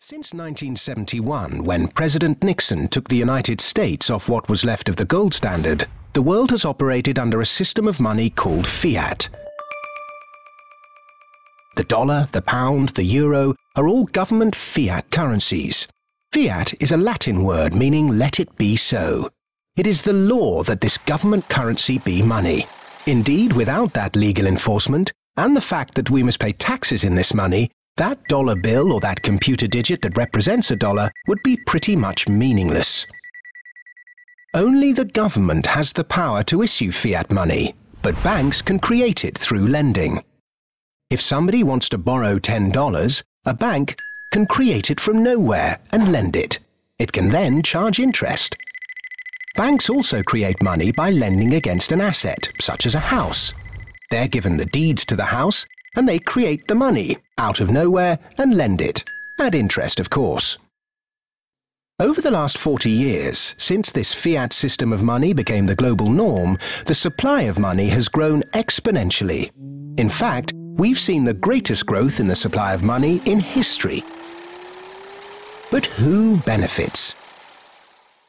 Since 1971, when President Nixon took the United States off what was left of the gold standard, the world has operated under a system of money called fiat. The dollar, the pound, the euro are all government fiat currencies. Fiat is a Latin word meaning let it be so. It is the law that this government currency be money. Indeed, without that legal enforcement, and the fact that we must pay taxes in this money, that dollar bill or that computer digit that represents a dollar would be pretty much meaningless. Only the government has the power to issue fiat money, but banks can create it through lending. If somebody wants to borrow $10, a bank can create it from nowhere and lend it. It can then charge interest. Banks also create money by lending against an asset, such as a house. They're given the deeds to the house, and they create the money out of nowhere and lend it, at interest, of course. Over the last 40 years, since this fiat system of money became the global norm, the supply of money has grown exponentially. In fact, we've seen the greatest growth in the supply of money in history. But who benefits?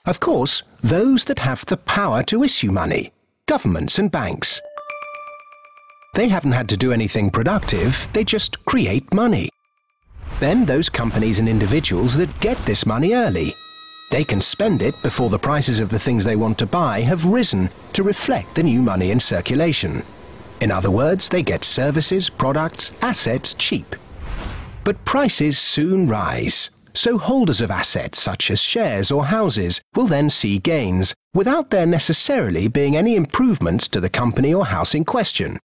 Of course, those that have the power to issue money, governments and banks. They haven't had to do anything productive, they just create money. Then those companies and individuals that get this money early. They can spend it before the prices of the things they want to buy have risen to reflect the new money in circulation. In other words, they get services, products, assets cheap. But prices soon rise, so holders of assets such as shares or houses will then see gains without there necessarily being any improvements to the company or house in question.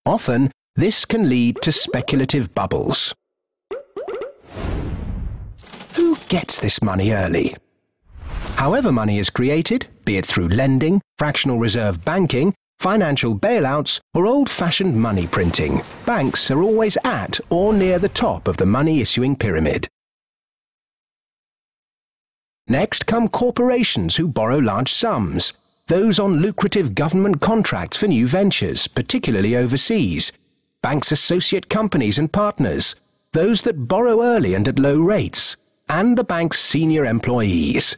Often, this can lead to speculative bubbles. Who gets this money early? However money is created, be it through lending, fractional reserve banking, financial bailouts, or old-fashioned money printing, banks are always at or near the top of the money-issuing pyramid. Next come corporations who borrow large sums. Those on lucrative government contracts for new ventures, particularly overseas, banks' associate companies and partners, those that borrow early and at low rates, and the bank's senior employees.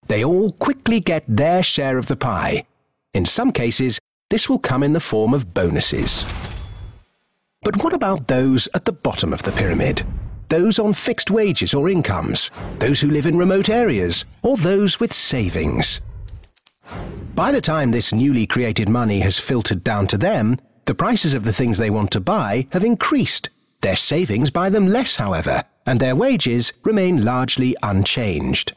They all quickly get their share of the pie. In some cases, this will come in the form of bonuses. But what about those at the bottom of the pyramid? Those on fixed wages or incomes, those who live in remote areas, or those with savings? By the time this newly created money has filtered down to them, the prices of the things they want to buy have increased. Their savings buy them less, however, and their wages remain largely unchanged.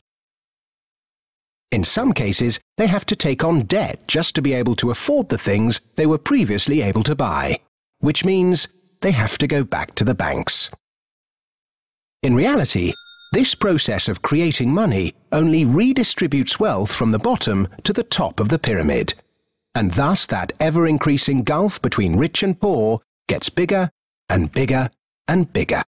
In some cases, they have to take on debt just to be able to afford the things they were previously able to buy, which means they have to go back to the banks. In reality, this process of creating money only redistributes wealth from the bottom to the top of the pyramid, and thus that ever-increasing gulf between rich and poor gets bigger and bigger and bigger.